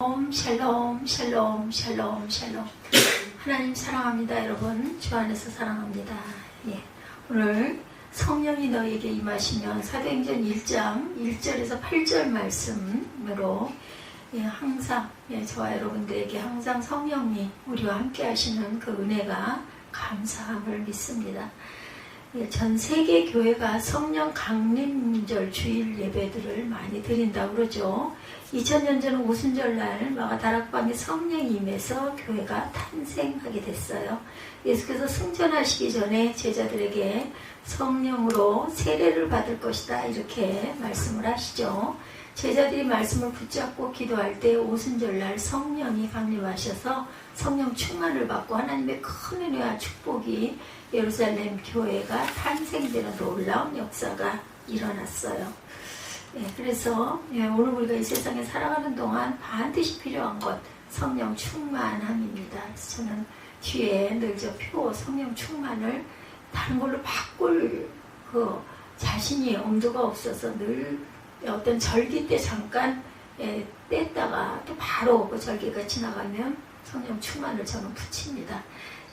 샬롬 샬롬 샬롬 샬롬. 하나님 사랑합니다. 여러분 주 안에서 사랑합니다. 오늘 성령이 너에게 임하시면 사도행전 1장 1절에서 8절 말씀으로 항상 저와 여러분들에게 항상 성령이 우리와 함께 하시는 그 은혜가 감사함을 믿습니다. 전 세계 교회가 성령 강림절 주일 예배들을 많이 드린다고 그러죠. 2000년 전 오순절날 마가다락방에 성령이 임해서 교회가 탄생하게 됐어요. 예수께서 승천하시기 전에 제자들에게 성령으로 세례를 받을 것이다 이렇게 말씀을 하시죠. 제자들이 말씀을 붙잡고 기도할 때 오순절날 성령이 강림하셔서 성령 충만을 받고 하나님의 큰 은혜와 축복이 예루살렘 교회가 탄생되는 놀라운 역사가 일어났어요. 그래서 오늘 우리가 이 세상에 살아가는 동안 반드시 필요한 것 성령 충만함입니다. 그래서 저는 뒤에 늘 저 표 성령 충만을 다른 걸로 바꿀 그 자신이 엄두가 없어서 늘 어떤 절기 때 잠깐 뗐다가 또 바로 그 절기가 지나가면 성령 충만을 저는 붙입니다.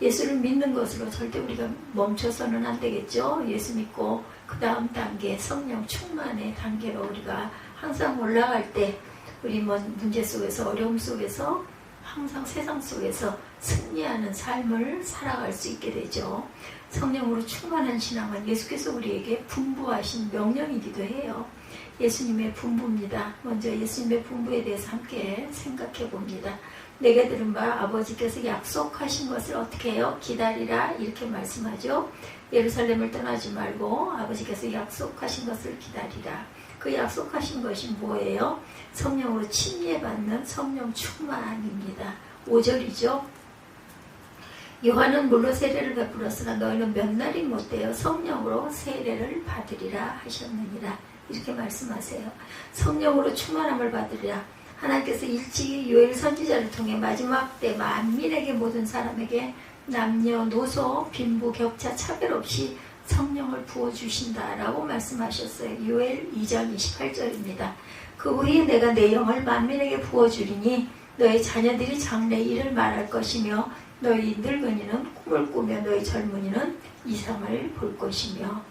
예수를 믿는 것으로 절대 우리가 멈춰서는 안 되겠죠. 예수 믿고 그 다음 단계 성령 충만의 단계로 우리가 항상 올라갈 때 우리 문제 속에서 어려움 속에서 항상 세상 속에서 승리하는 삶을 살아갈 수 있게 되죠. 성령으로 충만한 신앙은 예수께서 우리에게 분부하신 명령이기도 해요. 예수님의 분부입니다. 먼저 예수님의 분부에 대해서 함께 생각해 봅니다. 내게 들은 바 아버지께서 약속하신 것을 어떻게 해요? 기다리라 이렇게 말씀하죠. 예루살렘을 떠나지 말고 아버지께서 약속하신 것을 기다리라. 그 약속하신 것이 뭐예요? 성령으로 침례받는 성령 충만입니다. 5절이죠. 요한은 물로 세례를 베풀었으나 너희는 몇 날이 못되어 성령으로 세례를 받으리라 하셨느니라. 이렇게 말씀하세요. 성령으로 충만함을 받으리라. 하나님께서 일찍이 요엘 선지자를 통해 마지막 때 만민에게 모든 사람에게 남녀노소 빈부 격차 차별 없이 성령을 부어주신다라고 말씀하셨어요. 요엘 2장 28절입니다. 그 후에 내가 내 영을 만민에게 부어주리니 너희 자녀들이 장래 일을 말할 것이며 너희 늙은이는 꿈을 꾸며 너희 젊은이는 이상을 볼 것이며.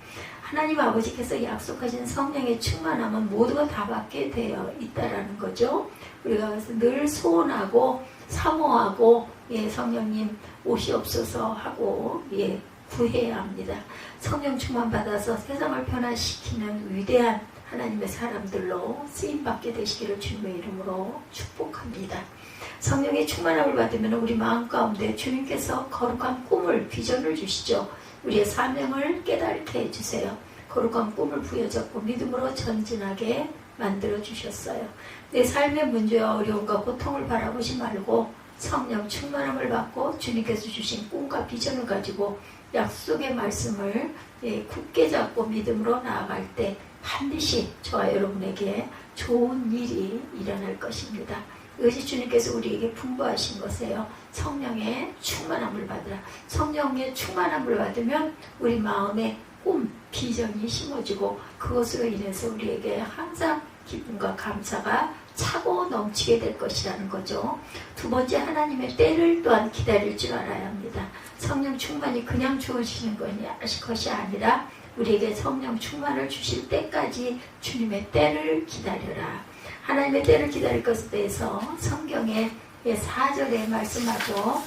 하나님 아버지께서 약속하신 성령의 충만함은 모두가 다 받게 되어 있다라는 거죠. 우리가 그래서 늘 소원하고 사모하고 성령님 오시옵소서 하고 구해야 합니다. 성령 충만 받아서 세상을 변화시키는 위대한 하나님의 사람들로 쓰임받게 되시기를 주님의 이름으로 축복합니다. 성령의 충만함을 받으면 우리 마음 가운데 주님께서 거룩한 꿈을 비전을 주시죠. 우리의 사명을 깨닫게 해주세요. 거룩한 꿈을 부여잡고 믿음으로 전진하게 만들어주셨어요. 내 삶의 문제와 어려움과 고통을 바라보지 말고 성령 충만함을 받고 주님께서 주신 꿈과 비전을 가지고 약속의 말씀을 굳게 잡고 믿음으로 나아갈 때 반드시 저와 여러분에게 좋은 일이 일어날 것입니다. 이것이 주님께서 우리에게 분부하신 것이에요. 성령의 충만함을 받으라. 성령의 충만함을 받으면 우리 마음에 꿈, 비전이 심어지고 그것으로 인해서 우리에게 항상 기쁨과 감사가 차고 넘치게 될 것이라는 거죠. 두 번째, 하나님의 때를 또한 기다릴 줄 알아야 합니다. 성령 충만이 그냥 주어지는 것이 아니라 우리에게 성령 충만을 주실 때까지 주님의 때를 기다려라. 하나님의 때를 기다릴 것에 대해서 성경의 4절에 말씀하죠.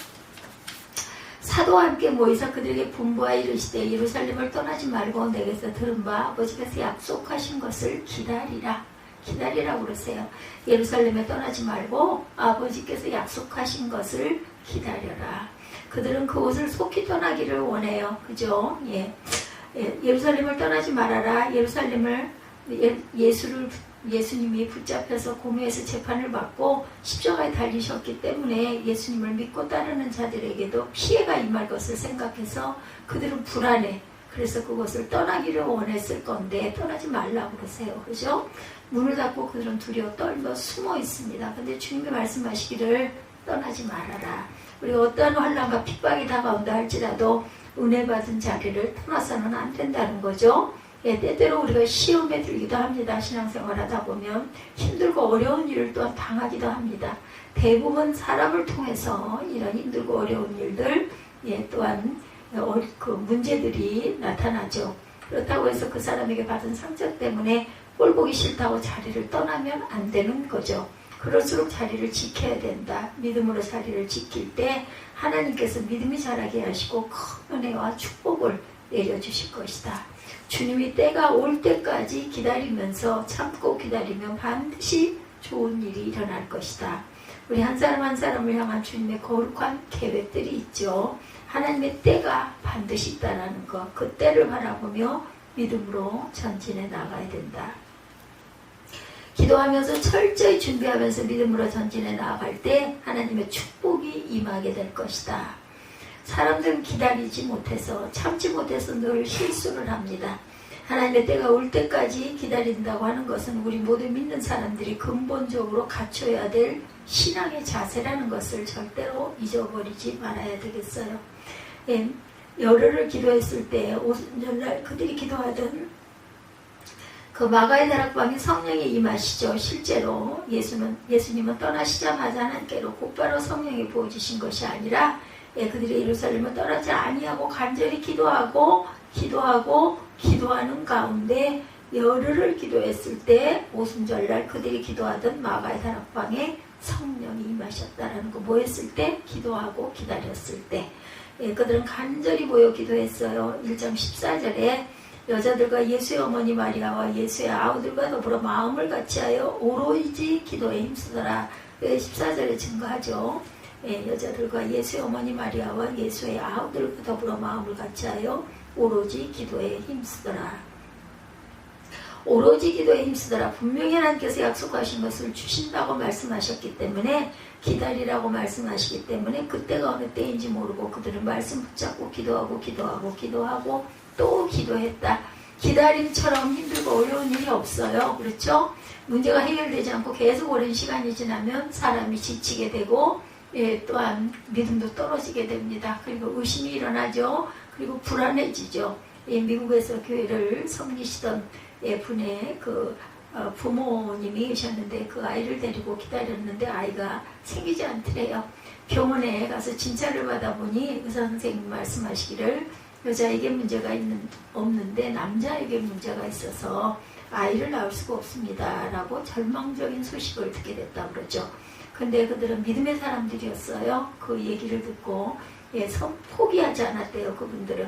사도와 함께 모이사 그들에게 분부하여 이르시되 예루살렘을 떠나지 말고 내게서 들은 바 아버지께서 약속하신 것을 기다리라. 기다리라고 그러세요. 예루살렘에 떠나지 말고 아버지께서 약속하신 것을 기다려라. 그들은 그곳을 속히 떠나기를 원해요. 그죠? 예루살렘을 떠나지 말아라. 예루살렘을 예수님이 붙잡혀서 고뇌에서 재판을 받고 십자가에 달리셨기 때문에 예수님을 믿고 따르는 자들에게도 피해가 임할 것을 생각해서 그들은 불안해. 그래서 그것을 떠나기를 원했을 건데 떠나지 말라고 그러세요. 그죠? 문을 닫고 그들은 두려워 떨며 숨어 있습니다. 근데 주님이 말씀하시기를 떠나지 말아라. 우리가 어떠한 환난과 핍박이 다가온다 할지라도 은혜 받은 자리를 떠나서는 안 된다는 거죠. 때때로 우리가 시험에 들기도 합니다. 신앙생활 하다 보면 힘들고 어려운 일을 또한 당하기도 합니다. 대부분 사람을 통해서 이런 힘들고 어려운 일들, 또한 그 문제들이 나타나죠. 그렇다고 해서 그 사람에게 받은 상처 때문에 꼴 보기 싫다고 자리를 떠나면 안 되는 거죠. 그럴수록 자리를 지켜야 된다. 믿음으로 자리를 지킬 때 하나님께서 믿음이 자라게 하시고 큰 은혜와 축복을 내려주실 것이다. 주님이 때가 올 때까지 기다리면서 참고 기다리면 반드시 좋은 일이 일어날 것이다. 우리 한 사람 한 사람을 향한 주님의 거룩한 계획들이 있죠. 하나님의 때가 반드시 있다는 것, 그 때를 바라보며 믿음으로 전진해 나가야 된다. 기도하면서 철저히 준비하면서 믿음으로 전진해 나아갈 때 하나님의 축복이 임하게 될 것이다. 사람들은 기다리지 못해서 참지 못해서 늘 실수를 합니다. 하나님의 때가 올 때까지 기다린다고 하는 것은 우리 모두 믿는 사람들이 근본적으로 갖춰야 될 신앙의 자세라는 것을 절대로 잊어버리지 말아야 되겠어요. 열흘을 기도했을 때 오순절날 그들이 기도하던 그 마가의 다락방에 성령이 임하시죠. 실제로 예수님은 떠나시자마자 하나님께로 곧바로 성령이 부어주신 것이 아니라 그들이 예루살렘을 떠나지 아니하고 간절히 기도하는 가운데 열흘을 기도했을 때 오순절날 그들이 기도하던 마가의 다락방에 성령이 임하셨다라는 거. 뭐 했을 때? 기도하고 기다렸을 때. 그들은 간절히 모여 기도했어요. 1장 14절에 여자들과 예수의 어머니 마리아와 예수의 아우들과 더불어 마음을 같이하여 오로지 기도에 힘쓰더라. 14절에 증거하죠. 여자들과 예수의 어머니 마리아와 예수의 아우들과 더불어 마음을 같이하여 오로지 기도에 힘쓰더라. 오로지 기도에 힘쓰더라. 분명히 하나님께서 약속하신 것을 주신다고 말씀하셨기 때문에 기다리라고 말씀하시기 때문에 그때가 어느 때인지 모르고 그들은 말씀 붙잡고 기도하고 또 기도했다. 기다림처럼 힘들고 어려운 일이 없어요. 그렇죠? 문제가 해결되지 않고 계속 오랜 시간이 지나면 사람이 지치게 되고 또한 믿음도 떨어지게 됩니다. 그리고 의심이 일어나죠. 그리고 불안해지죠. 미국에서 교회를 섬기시던 분의 부모님이 계셨는데 그 아이를 데리고 기다렸는데 아이가 생기지 않더래요. 병원에 가서 진찰을 받아보니 의사 선생님 말씀하시기를 여자에게 문제가 없는데 남자에게 문제가 있어서 아이를 낳을 수가 없습니다 라고 절망적인 소식을 듣게 됐다고 그러죠. 근데 그들은 믿음의 사람들이었어요. 그 얘기를 듣고 포기하지 않았대요. 그분들은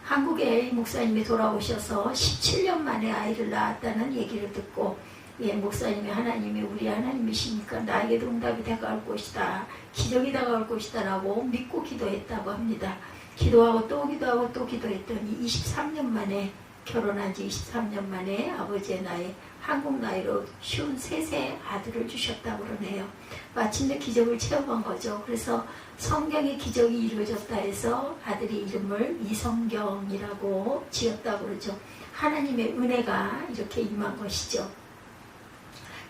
한국에 목사님이 돌아오셔서 17년 만에 아이를 낳았다는 얘기를 듣고 목사님이 하나님이 우리 하나님이시니까 나에게도 응답이 다가올 것이다. 기적이 다가올 것이다 라고 믿고 기도했다고 합니다. 기도하고 또 기도했더니 23년 만에 결혼한 지 23년 만에 아버지의 나이 한국 나이로 53세 아들을 주셨다고 그러네요. 마침내 기적을 체험한 거죠. 그래서 성경의 기적이 이루어졌다 해서 아들의 이름을 이성경이라고 지었다고 그러죠. 하나님의 은혜가 이렇게 임한 것이죠.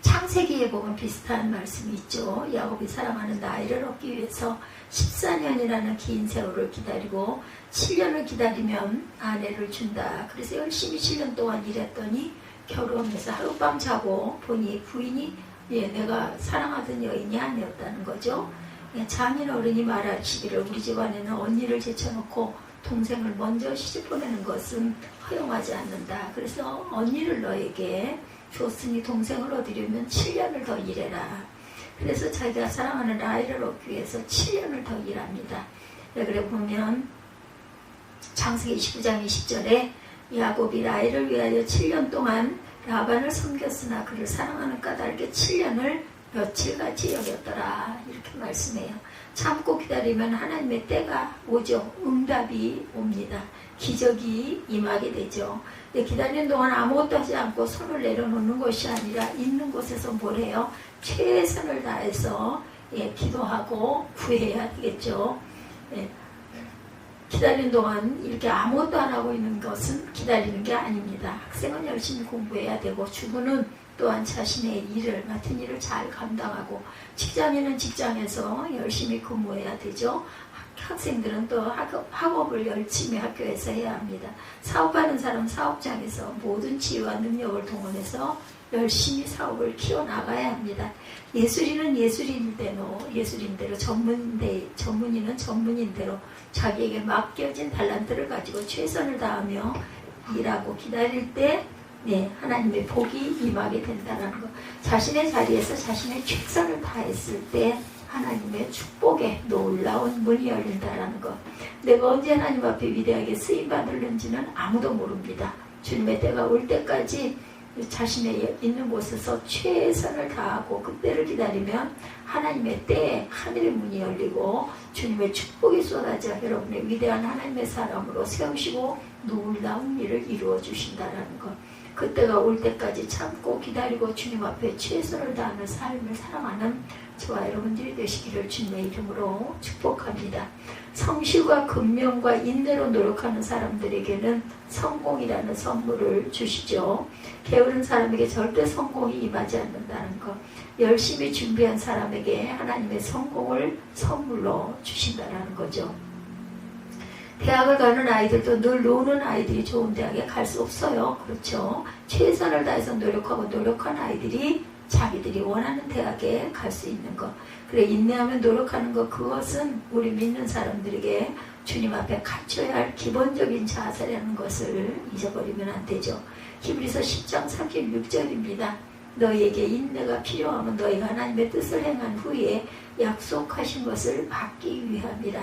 창세기에 보면 비슷한 말씀이 있죠. 야곱이 사랑하는 아이를 얻기 위해서 14년이라는 긴 세월을 기다리고 7년을 기다리면 아내를 준다. 그래서 열심히 7년 동안 일했더니 결혼해서 하룻밤 자고 보니 부인이 내가 사랑하던 여인이 아니었다는 거죠. 장인 어른이 말하시기를 우리 집안에는 언니를 제쳐놓고 동생을 먼저 시집 보내는 것은 허용하지 않는다. 그래서 언니를 너에게 줬으니 동생을 얻으려면 7년을 더 일해라. 그래서 자기가 사랑하는 아이를 얻기 위해서 7년을 더 일합니다. 그래 보면 창세기 29장 20절에 야곱이 라헬을 위하여 7년 동안 라반을 섬겼으나 그를 사랑하는 까닭에 7년을 며칠같이 여겼더라. 이렇게 말씀해요. 참고 기다리면 하나님의 때가 오죠. 응답이 옵니다. 기적이 임하게 되죠. 기다리는 동안 아무것도 하지 않고 손을 내려놓는 것이 아니라 있는 곳에서 뭘 해요? 최선을 다해서 기도하고 구해야 되겠죠. 기다리는 동안 이렇게 아무것도 안 하고 있는 것은 기다리는 게 아닙니다. 학생은 열심히 공부해야 되고 주부는 또한 자신의 맡은 일을 잘 감당하고 직장인은 직장에서 열심히 근무해야 되죠. 학생들은 또 학업을 열심히 학교에서 해야 합니다. 사업하는 사람 사업장에서 모든 지혜와 능력을 동원해서 열심히 사업을 키워나가야 합니다. 예술인은 예술인대로 전문인은 전문인대로 자기에게 맡겨진 달란트를 가지고 최선을 다하며 일하고 기다릴 때 하나님의 복이 임하게 된다는 것. 자신의 자리에서 자신의 최선을 다했을 때 하나님의 축복에 놀라운 문이 열린다는 것. 내가 언제 하나님 앞에 위대하게 쓰임받을는지는 아무도 모릅니다. 주님의 때가 올 때까지 자신의 있는 곳에서 최선을 다하고 그때를 기다리면 하나님의 때에 하늘의 문이 열리고 주님의 축복이 쏟아져 여러분의 위대한 하나님의 사람으로 세우시고 놀라운 일을 이루어 주신다는 것. 그때가 올 때까지 참고 기다리고 주님 앞에 최선을 다하는 삶을 사랑하는 저와 여러분들이 되시기를 주님의 이름으로 축복합니다. 성실과 근면과 인내로 노력하는 사람들에게는 성공이라는 선물을 주시죠. 게으른 사람에게 절대 성공이 임하지 않는다는 것. 열심히 준비한 사람에게 하나님의 성공을 선물로 주신다는 거죠. 대학을 가는 아이들도 늘 노는 아이들이 좋은 대학에 갈 수 없어요. 그렇죠? 최선을 다해서 노력하고 노력한 아이들이 자기들이 원하는 대학에 갈 수 있는 것. 그래, 인내하면 노력하는 것, 그것은 우리 믿는 사람들에게 주님 앞에 갖춰야 할 기본적인 자세라는 것을 잊어버리면 안 되죠. 히브리서 10장 36절입니다. 너희에게 인내가 필요하면 너희가 하나님의 뜻을 행한 후에 약속하신 것을 받기 위함이라.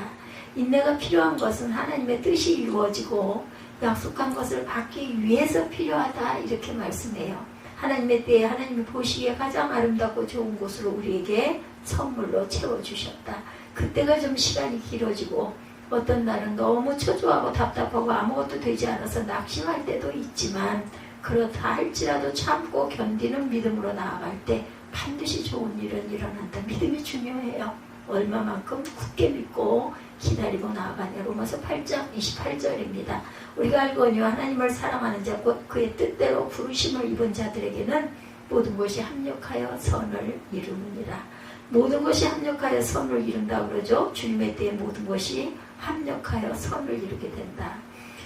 인내가 필요한 것은 하나님의 뜻이 이루어지고 약속한 것을 받기 위해서 필요하다, 이렇게 말씀해요. 하나님의 때에 하나님이 보시기에 가장 아름답고 좋은 곳으로 우리에게 선물로 채워주셨다. 그때가 좀 시간이 길어지고 어떤 날은 너무 초조하고 답답하고 아무것도 되지 않아서 낙심할 때도 있지만, 그렇다 할지라도 참고 견디는 믿음으로 나아갈 때 반드시 좋은 일은 일어난다. 믿음이 중요해요. 얼마만큼 굳게 믿고 기다리고 나아가냐. 로마서 8장 28절입니다. 우리가 알거니와 하나님을 사랑하는 자 곧 그의 뜻대로 부르심을 입은 자들에게는 모든 것이 합력하여 선을 이루느니라. 모든 것이 합력하여 선을 이룬다 그러죠. 주님의 때에 모든 것이 합력하여 선을 이루게 된다.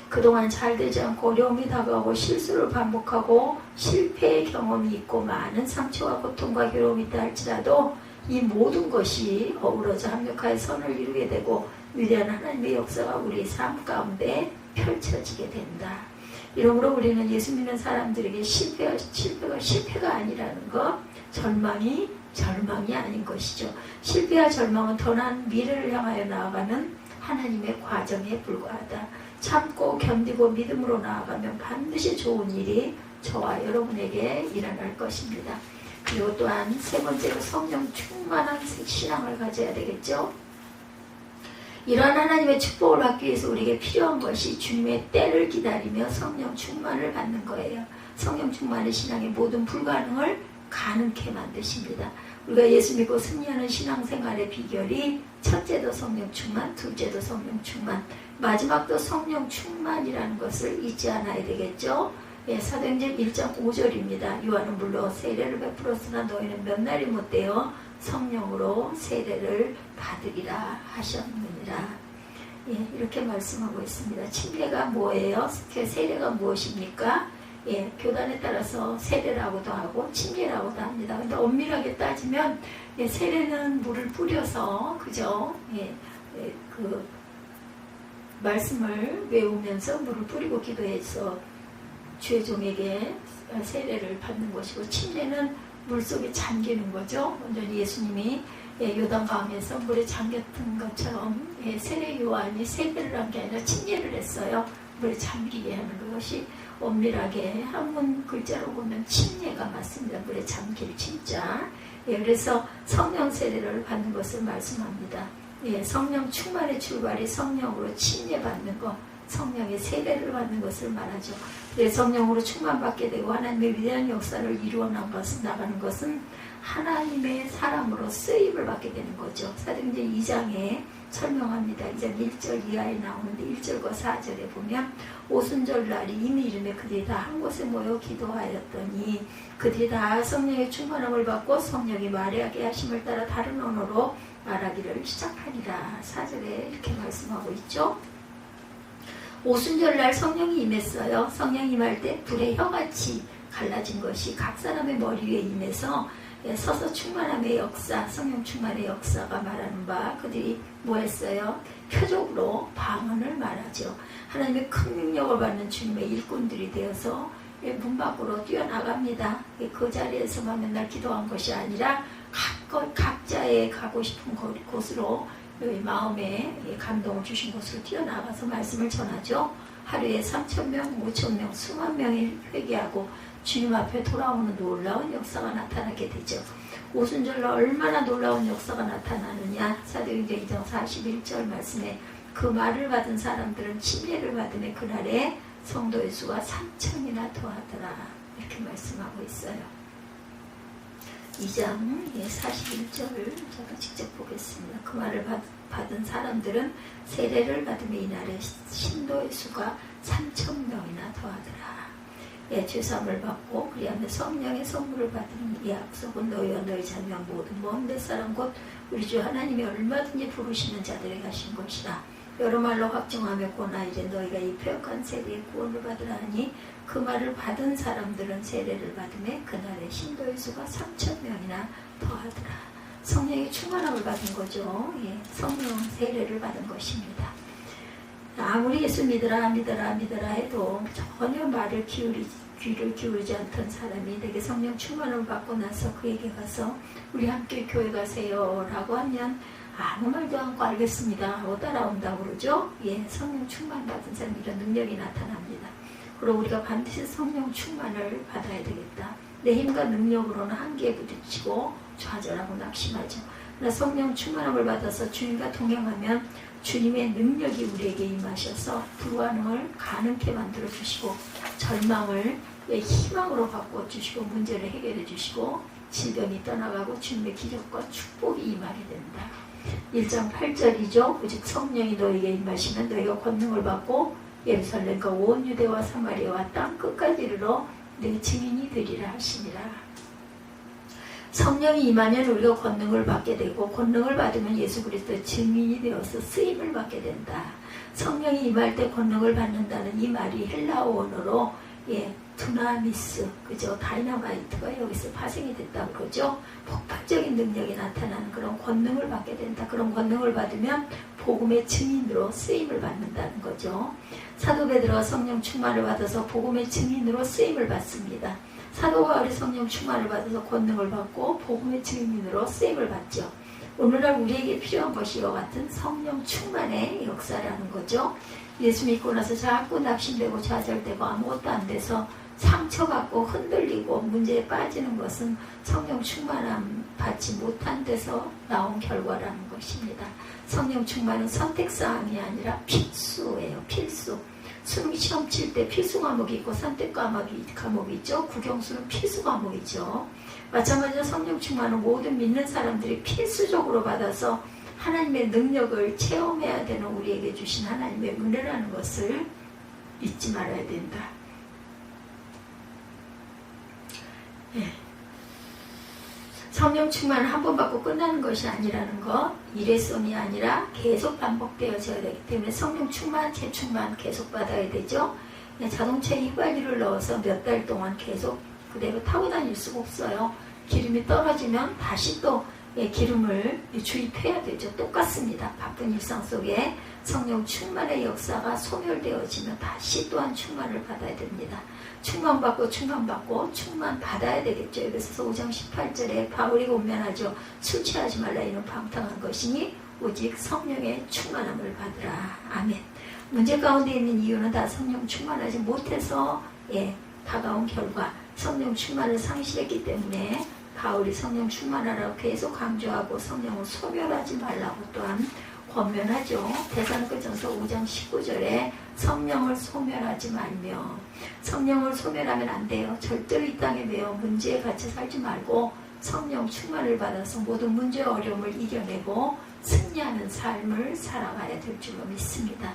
그동안 잘 되지 않고 어려움이 다가오고 실수를 반복하고 실패의 경험이 있고 많은 상처와 고통과 괴로움이 있다 할지라도 이 모든 것이 어우러져 합력하여 선을 이루게 되고 위대한 하나님의 역사가 우리 삶 가운데 펼쳐지게 된다. 이러므로 우리는 예수 믿는 사람들에게 실패가 아니라는 것, 절망이 아닌 것이죠. 실패와 절망은 더 나은 미래를 향하여 나아가는 하나님의 과정에 불과하다. 참고 견디고 믿음으로 나아가면 반드시 좋은 일이 저와 여러분에게 일어날 것입니다. 그리고 또한 세 번째로 성령 충만한 신앙을 가져야 되겠죠. 이러한 하나님의 축복을 받기 위해서 우리에게 필요한 것이 주님의 때를 기다리며 성령 충만을 받는 거예요. 성령 충만의 신앙의 모든 불가능을 가능케 만드십니다. 우리가 예수 믿고 승리하는 신앙생활의 비결이 첫째도 성령 충만, 둘째도 성령 충만, 마지막도 성령 충만이라는 것을 잊지 않아야 되겠죠. 사도행전 1장 5절입니다. 요한은 물론 세례를 베풀었으나 너희는 몇 날이 못되어 성령으로 세례를 받으리라 하셨느니라. 이렇게 말씀하고 있습니다. 침례가 뭐예요? 세례가 무엇입니까? 교단에 따라서 세례라고도 하고 침례라고도 합니다. 근데 엄밀하게 따지면 세례는 물을 뿌려서, 그죠? 그 말씀을 외우면서 물을 뿌리고 기도해서 죄종에게 세례를 받는 것이고, 침례는 물속에 잠기는 거죠. 완전히 예수님이 요단강에서 물에 잠겼던 것처럼 세례 요한이 세례를 한 게 아니라 침례를 했어요. 물에 잠기게 하는 것이 엄밀하게 한문 글자로 보면 침례가 맞습니다. 물에 잠길 침자. 그래서 성령 세례를 받는 것을 말씀합니다. 성령 충만의 출발이 성령으로 침례받는 것, 성령의 세례를 받는 것을 말하죠. 성령으로 충만받게 되고 하나님의 위대한 역사를 이루어 나가는 것은 하나님의 사람으로 쓰임을 받게 되는 거죠. 사도행전 2장에 설명합니다. 2장 1절 이하에 나오는데 1절과 4절에 보면 오순절 날이 이미 이름에 그들이 다 한 곳에 모여 기도하였더니 그들이 다 성령의 충만함을 받고 성령이 말하게 하심을 따라 다른 언어로 말하기를 시작하니라. 4절에 이렇게 말씀하고 있죠. 오순절 날 성령이 임했어요. 성령이 임할 때 불의 혀같이 갈라진 것이 각 사람의 머리 위에 임해서 서서 충만함의 역사, 성령 충만의 역사가 말하는 바 그들이 뭐 했어요? 표적으로 방언을 말하죠. 하나님의 큰 능력을 받는 주님의 일꾼들이 되어서 문 밖으로 뛰어나갑니다. 그 자리에서만 맨날 기도한 것이 아니라 각자의 가고 싶은 곳으로 마음에 감동을 주신 곳으로 뛰어나가서 말씀을 전하죠. 하루에 3,000명, 5,000명, 수만 명이 회개하고 주님 앞에 돌아오는 놀라운 역사가 나타나게 되죠. 오순절날 얼마나 놀라운 역사가 나타나느냐. 사도행전 2장 41절 말씀에 그 말을 받은 사람들은 침례를 받음에 그날에 성도의 수가 3,000이나 더하더라. 이렇게 말씀하고 있어요. 2장 41절을 제가 직접 보겠습니다. 그 말을 받은 사람들은 세례를 받음에 이날에 신도의 수가 3,000명이나 더하더라. 죄사함을 받고 그리하면 성령의 선물을 받은 이 약속은 너희와 너희 자녀 모든 먼 데 사람 곧 우리 주 하나님이 얼마든지 부르시는 자들에게 하신 것이라. 여러 말로 확정하며 고나 이제 너희가 이 패역한 세대의 구원을 받으라 하니 그 말을 받은 사람들은 세례를 받음에 그날의 신도의 수가 3,000명이나 더하더라. 성령의 충만함을 받은 거죠. 성령 세례를 받은 것입니다. 아무리 예수 믿으라 해도 전혀 귀를 기울이지 않던 사람이 내게 성령 충만을 받고 나서 그에게 가서 우리 함께 교회 가세요 라고 하면 아무 말도 않고 알겠습니다 하고 따라온다고 그러죠. 성령 충만 받은 사람 이런 능력이 나타납니다. 그리고 우리가 반드시 성령 충만을 받아야 되겠다. 내 힘과 능력으로는 한계에 부딪히고 좌절하고 낙심하죠. 그러나 성령 충만함을 받아서 주님과 동행하면 주님의 능력이 우리에게 임하셔서 불가능을 가능케 만들어 주시고 절망을 희망으로 바꿔 주시고 문제를 해결해 주시고 질병이 떠나가고 주님의 기적과 축복이 임하게 된다. 1장 8절이죠. 오직 성령이 너희에게 임하시면 너희가 권능을 받고 예루살렘과 온 유대와 사마리아와 땅 끝까지 이르러 내 증인이 되리라 하시니라. 성령이 임하면 우리가 권능을 받게 되고 권능을 받으면 예수 그리스도의 증인이 되어서 쓰임을 받게 된다. 성령이 임할 때 권능을 받는다는 이 말이 헬라어 원어로 두나미스, 그죠? 다이너마이트가 여기서 파생이 됐다고 그러죠. 폭발적인 능력이 나타나는 그런 권능을 받게 된다. 그런 권능을 받으면 복음의 증인으로 쓰임을 받는다는 거죠. 사도 베드로가 성령 충만을 받아서 복음의 증인으로 쓰임을 받습니다. 사도 바울이 성령 충만을 받아서 권능을 받고 복음의 증인으로 쓰임을 받죠. 오늘날 우리에게 필요한 것이 이와 같은 성령 충만의 역사라는 거죠. 예수 믿고 나서 자꾸 낙심되고 좌절되고 아무것도 안 돼서 상처받고 흔들리고 문제에 빠지는 것은 성령 충만함 받지 못한 데서 나온 결과라는 것입니다. 성령 충만은 선택사항이 아니라 필수예요. 필수. 시험 칠 때 필수 과목이 있고 선택 과목이 있죠. 국영수는 필수 과목이죠. 마찬가지로 성령 충만은 모든 믿는 사람들이 필수적으로 받아서 하나님의 능력을 체험해야 되는 우리에게 주신 하나님의 은혜라는 것을 잊지 말아야 된다. 성령 충만은 한 번 받고 끝나는 것이 아니라는 것, 일회성이 아니라 계속 반복되어져야 되기 때문에 성령 충만, 재충만 계속 받아야 되죠. 자동차에 휘발유를 넣어서 몇 달 동안 계속 그대로 타고 다닐 수가 없어요. 기름이 떨어지면 다시 또 기름을 주입해야 되죠. 똑같습니다. 바쁜 일상 속에 성령 충만의 역사가 소멸되어지면 다시 또한 충만을 받아야 됩니다. 충만받고 충만받아야 되겠죠. 그래서 5장 18절에 바울이 권면하죠. 술 취하지 말라 이는 방탕한 것이니 오직 성령의 충만함을 받으라. 아멘. 문제 가운데 있는 이유는 다 성령 충만하지 못해서 다가온 결과 성령 충만을 상실했기 때문에 바울이 성령 충만하라고 계속 강조하고 성령을 소멸하지 말라고 또한 권면하죠. 데살로니가전서 5장 19절에 성령을 소멸하지 말며 성령을 소멸하면 안 돼요. 절대로 이 땅에 매여 문제에 같이 살지 말고 성령 충만을 받아서 모든 문제와 어려움을 이겨내고 승리하는 삶을 살아가야 될 줄로 믿습니다.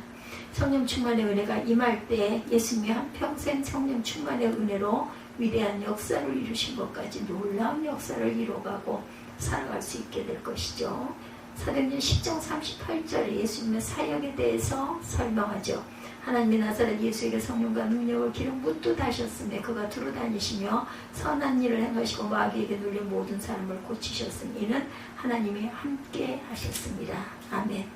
성령 충만의 은혜가 임할 때 예수님이 한평생 성령 충만의 은혜로 위대한 역사를 이루신 것까지 놀라운 역사를 이뤄가고 살아갈 수 있게 될 것이죠. 사도행전 10장 38절에 예수님의 사역에 대해서 설명하죠. 하나님의 나사렛 예수에게 성령과 능력을 기름 붓듯 하셨으며 그가 두루 다니시며 선한 일을 행하시고 마귀에게 눌린 모든 사람을 고치셨으니 이는 하나님이 함께 하셨습니다. 아멘.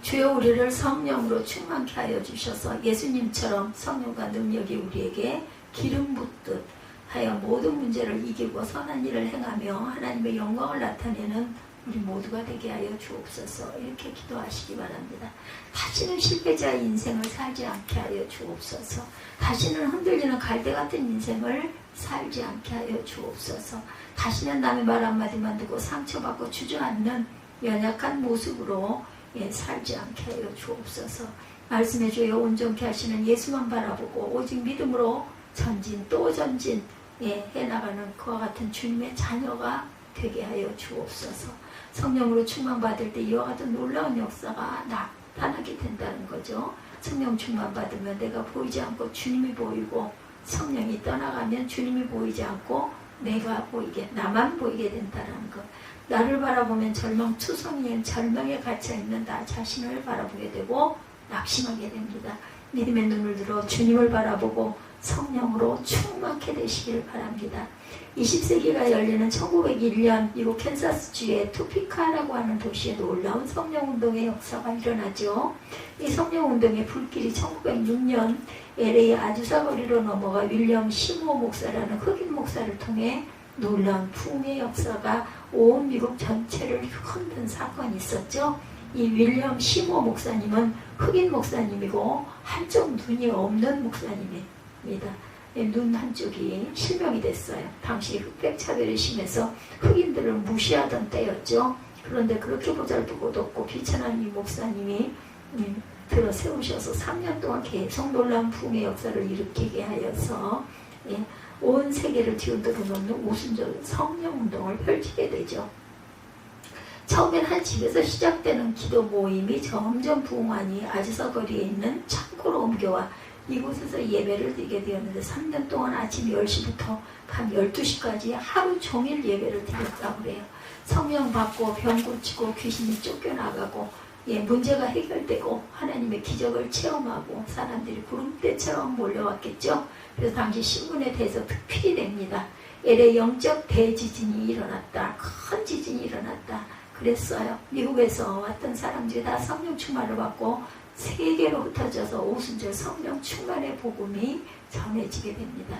주여 우리를 성령으로 충만케 하여 주셔서 예수님처럼 성령과 능력이 우리에게 기름 붓듯 하여 모든 문제를 이기고 선한 일을 행하며 하나님의 영광을 나타내는 우리 모두가 되게 하여 주옵소서. 이렇게 기도하시기 바랍니다. 다시는 실패자의 인생을 살지 않게 하여 주옵소서. 다시는 흔들리는 갈대 같은 인생을 살지 않게 하여 주옵소서. 다시는 남의 말 한마디만 듣고 상처받고 주저앉는 연약한 모습으로 살지 않게 하여 주옵소서. 말씀해 주여 온전케 하시는 예수만 바라보고 오직 믿음으로 전진 또 전진 해나가는 그와 같은 주님의 자녀가 되게 하여 주옵소서. 성령으로 충만받을 때 이와 같은 놀라운 역사가 나타나게 된다는 거죠. 성령 충만받으면 내가 보이지 않고 주님이 보이고 성령이 떠나가면 주님이 보이지 않고 내가 보이게 나만 보이게 된다는 것. 나를 바라보면 절망투성이엔 절망에 갇혀있는 나 자신을 바라보게 되고 낙심하게 됩니다. 믿음의 눈을 들어 주님을 바라보고 성령으로 충만케 되시길 바랍니다. 20세기가 열리는 1901년 미국 캔사스주의 토피카라고 하는 도시에 놀라운 성령운동의 역사가 일어나죠. 이 성령운동의 불길이 1906년 LA 아주사 거리로 넘어가 윌리엄 시모 목사라는 흑인 목사를 통해 놀라운 부흥의 역사가 온 미국 전체를 흔든 사건이 있었죠. 이 윌리엄 시모 목사님은 흑인 목사님이고 한쪽 눈이 없는 목사님입니다. 눈 한쪽이 실명이 됐어요. 당시 흑백 차별이 심해서 흑인들을 무시하던 때였죠. 그런데 그렇게 보잘것도 없고 비천한 이 목사님이 들어 세우셔서 3년 동안 계속 놀라운 부흥의 역사를 일으키게 하여서 온 세계를 뒤흔들어 놓는 오순절 성령운동을 펼치게 되죠. 처음엔 한 집에서 시작되는 기도 모임이 점점 부흥하니 아주사 거리에 있는 창고로 옮겨와 이곳에서 예배를 드리게 되었는데 3년 동안 아침 10시부터 밤 12시까지 하루 종일 예배를 드렸다고 그래요. 성령 받고 병 고치고 귀신이 쫓겨나가고 문제가 해결되고 하나님의 기적을 체험하고 사람들이 구름대처럼 몰려왔겠죠. 그래서 당시 신문에 대해서 특필이 됩니다. LA 영적 대지진이 일어났다. 큰 지진이 일어났다. 그랬어요. 미국에서 왔던 사람들이 다 성령 충만을 받고 세계로 흩어져서 오순절 성령 충만의 복음이 전해지게 됩니다.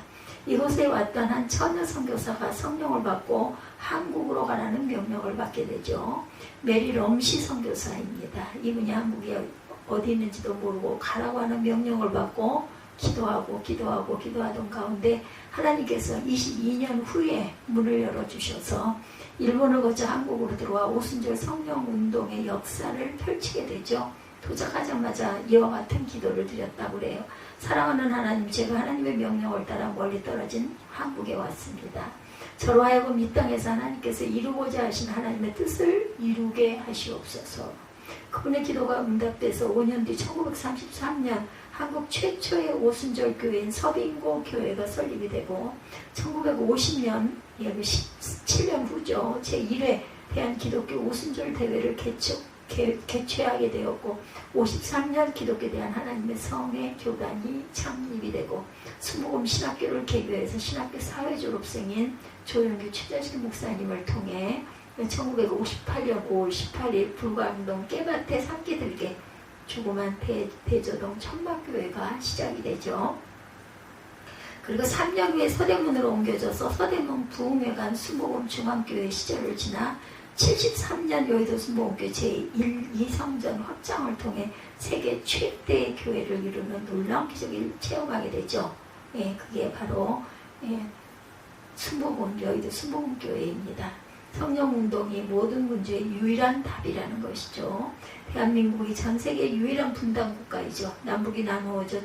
이곳에 왔던 한 처녀 선교사가 성령을 받고 한국으로 가라는 명령을 받게 되죠. 메리 럼시 선교사입니다. 이분이 한국에 어디 있는지도 모르고 가라고 하는 명령을 받고 기도하던 가운데 하나님께서 22년 후에 문을 열어주셔서 일본을 거쳐 한국으로 들어와 오순절 성령운동의 역사를 펼치게 되죠. 도착하자마자 이와 같은 기도를 드렸다고 그래요. 사랑하는 하나님, 제가 하나님의 명령을 따라 멀리 떨어진 한국에 왔습니다. 저로 하여금 이 땅에서 하나님께서 이루고자 하신 하나님의 뜻을 이루게 하시옵소서. 그분의 기도가 응답돼서 5년 뒤 1933년 한국 최초의 오순절 교회인 서빙고 교회가 설립이 되고 1950년, 17년 후죠. 제1회 대한기독교 오순절 대회를 개최하게 되었고 53년 기독교에 대한 하나님의 성의 교단이 창립이 되고 수목음 신학교를 개교해서 신학교 사회졸업생인 조영규 최자식 목사님을 통해 1958년 5월 18일 불광동 깨밭에 산기들게 조그만 대저동 천막교회가 시작이 되죠. 그리고 3년 후에 서대문으로 옮겨져서 서대문 부흥회관 수목음 중앙교회 시절을 지나 73년 여의도 수목음교회 제1,2성전 확장을 통해 세계 최대의 교회를 이루는 놀라운 기적을 체험하게 되죠. 그게 바로 여의도 수목음교회입니다. 성령운동이 모든 문제의 유일한 답이라는 것이죠. 대한민국이 전 세계 유일한 분단 국가이죠. 남북이 나누어져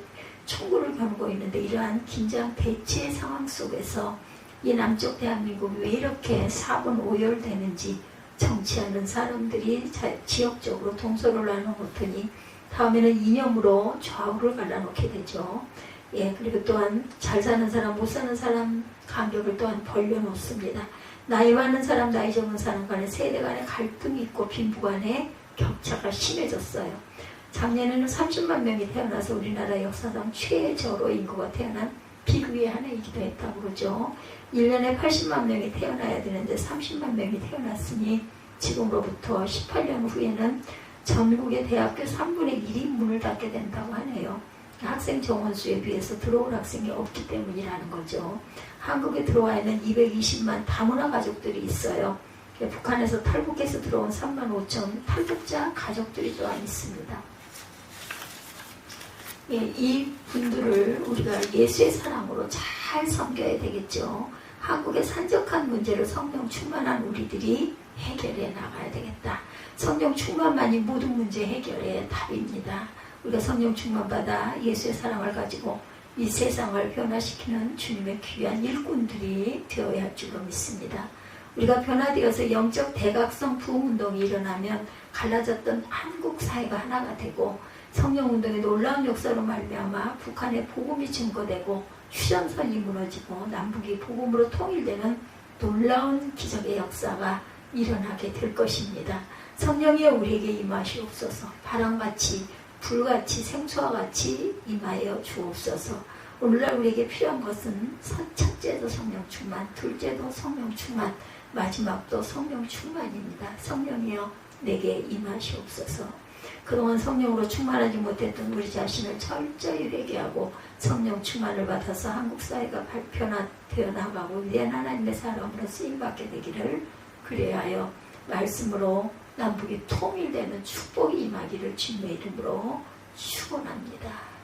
총구를 겨누고 있는데 이러한 긴장 대치 상황 속에서 이 남쪽 대한민국이 왜 이렇게 사분 오열되는지 정치하는 사람들이 지역적으로 동서를 나눠놓더니 다음에는 이념으로 좌우를 갈라놓게 되죠. 예, 그리고 또한 잘 사는 사람, 못 사는 사람 간격을 또한 벌려놓습니다. 나이 많은 사람, 나이 적은 사람 간에 세대 간에 갈등이 있고 빈부 간에 격차가 심해졌어요. 작년에는 30만 명이 태어나서 우리나라 역사상 최저로 인구가 태어난 비극의 한 해이기도 했다고 그러죠. 1년에 80만 명이 태어나야 되는데 30만 명이 태어났으니 지금으로부터 18년 후에는 전국의 대학교 3분의 1이 문을 닫게 된다고 하네요. 학생 정원수에 비해서 들어올 학생이 없기 때문이라는 거죠. 한국에 들어와 있는 220만 다문화 가족들이 있어요. 북한에서 탈북해서 들어온 3만 5천 탈북자 가족들이 또한 있습니다. 예, 이 분들을 우리가 예수의 사랑으로 잘 섬겨야 되겠죠. 한국의 산적한 문제를 성령 충만한 우리들이 해결해 나가야 되겠다. 성령 충만만이 모든 문제 해결의 답입니다. 우리가 성령 충만받아 예수의 사랑을 가지고 이 세상을 변화시키는 주님의 귀한 일꾼들이 되어야 할 줄로 믿습니다. 우리가 변화되어서 영적 대각성 부흥운동이 일어나면 갈라졌던 한국 사회가 하나가 되고 성령운동의 놀라운 역사로 말미암아 북한의 복음이 증거되고 휴전선이 무너지고 남북이 복음으로 통일되는 놀라운 기적의 역사가 일어나게 될 것입니다. 성령이여 우리에게 임하시옵소서. 바람같이 불같이 생수와 같이 임하여 주옵소서. 오늘날 우리에게 필요한 것은 첫째도 성령 충만, 둘째도 성령 충만, 마지막도 성령 충만입니다. 성령이여 내게 임하시옵소서. 그동안 성령으로 충만하지 못했던 우리 자신을 철저히 회개하고 성령 충만을 받아서 한국 사회가 변화되어 나가고 위대한 하나님의 사람으로 쓰임받게 되기를 그리하여 말씀으로 남북이 통일되는 축복이 임하기를 주님의 이름으로 축원합니다.